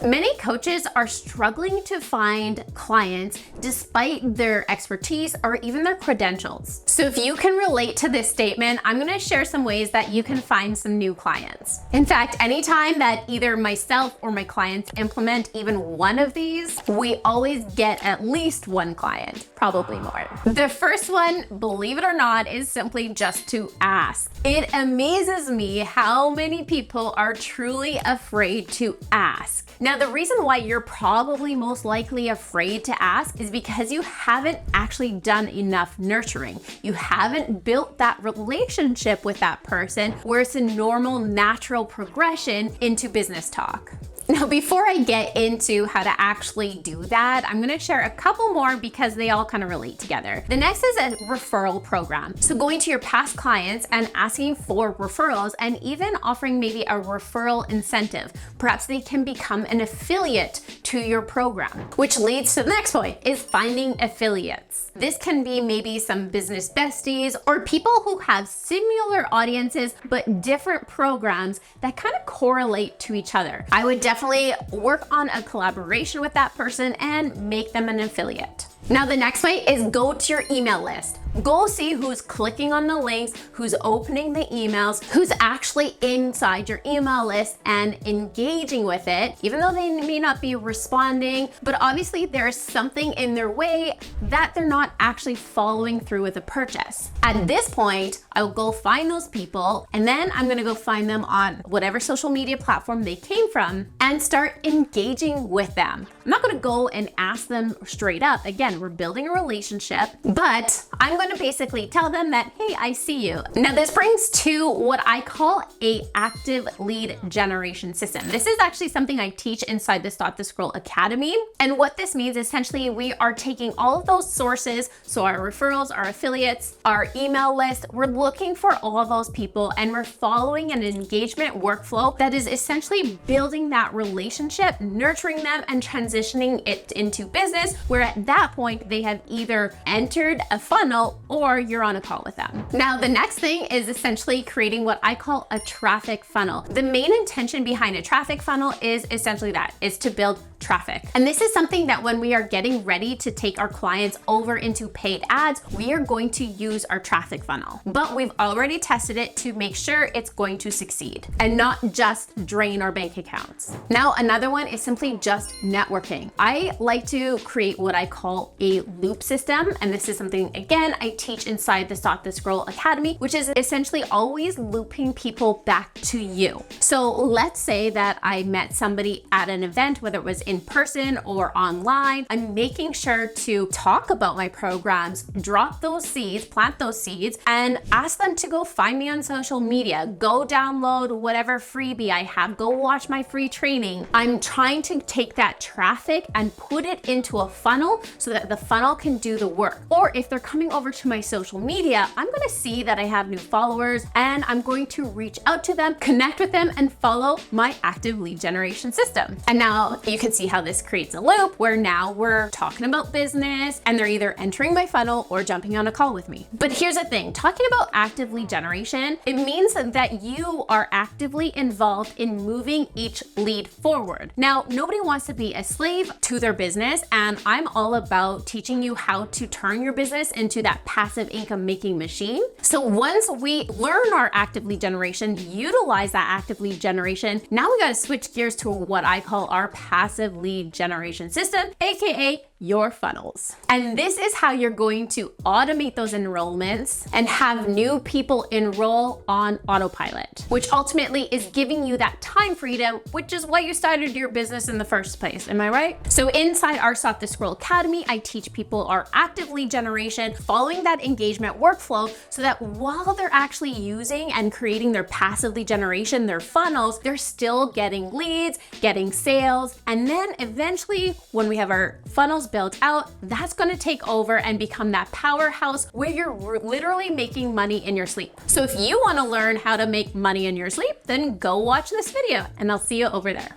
Many coaches are struggling to find clients despite their expertise or even their credentials. So if you can relate to this statement, I'm going to share some ways that you can find some new clients. In fact, anytime that either myself or my clients implement even one of these, we always get at least one client, probably more. The first one, believe it or not, is simply just to ask. It amazes me how many people are truly afraid to ask. Now, the reason why you're probably most likely afraid to ask is because you haven't actually done enough nurturing. You haven't built that relationship with that person where it's a normal, natural progression into business talk. Now, before I get into how to actually do that, I'm gonna share a couple more because they all kind of relate together. The next is a referral program. So going to your past clients and asking for referrals and even offering maybe a referral incentive. Perhaps they can become an affiliate to your program, which leads to the next point is finding affiliates. This can be maybe some business besties or people who have similar audiences but different programs that kind of correlate to each other. I would definitely work on a collaboration with that person and make them an affiliate. Now, the next way is go to your email list. Go see who's clicking on the links, who's opening the emails, who's actually inside your email list and engaging with it, even though they may not be responding, but obviously there's something in their way that they're not actually following through with a purchase. At this point, I will go find those people and then I'm gonna go find them on whatever social media platform they came from and start engaging with them. I'm not gonna go and ask them straight up. Again, we're building a relationship, but I'm going to basically tell them that, hey, I see you. Now, this brings to what I call a active lead generation system. This is actually something I teach inside the Stop the Scroll Academy. And what this means, essentially, we are taking all of those sources, so our referrals, our affiliates, our email list, we're looking for all of those people and we're following an engagement workflow that is essentially building that relationship, nurturing them and transitioning it into business, where at that point, they have either entered a funnel or you're on a call with them. Now, the next thing is essentially creating what I call a traffic funnel. The main intention behind a traffic funnel is essentially that, is to build traffic. And this is something that when we are getting ready to take our clients over into paid ads, we are going to use our traffic funnel. But we've already tested it to make sure it's going to succeed and not just drain our bank accounts. Now, another one is simply just networking. I like to create what I call a loop system. And this is something, again, I teach inside the Stop the Scroll Academy, which is essentially always looping people back to you. So let's say that I met somebody at an event, whether it was in person or online. I'm making sure to talk about my programs, drop those seeds, plant those seeds, and ask them to go find me on social media, go download whatever freebie I have, go watch my free training. I'm trying to take that traffic and put it into a funnel so that the funnel can do the work. Or if they're coming over to my social media, I'm gonna see that I have new followers and I'm going to reach out to them, connect with them, and follow my active lead generation system. And now you can see how this creates a loop where now we're talking about business and they're either entering my funnel or jumping on a call with me. But here's the thing, talking about active lead generation, it means that you are actively involved in moving each lead forward. Now, nobody wants to be a slave to their business, and I'm all about teaching you how to turn your business into that passive income making machine. So once we learn our active lead generation, utilize that active lead generation, now we got to switch gears to what I call our passive lead generation system, aka your funnels. And this is how you're going to automate those enrollments and have new people enroll on autopilot, which ultimately is giving you that time freedom, which is why you started your business in the first place. Am I right? So inside our Stop the Scroll Academy, I teach people our active lead generation, following that engagement workflow so that while they're actually using and creating their passive lead generation, their funnels, they're still getting leads, getting sales. And then eventually when we have our funnels built out, that's going to take over and become that powerhouse where you're literally making money in your sleep. So if you want to learn how to make money in your sleep, then go watch this video and I'll see you over there.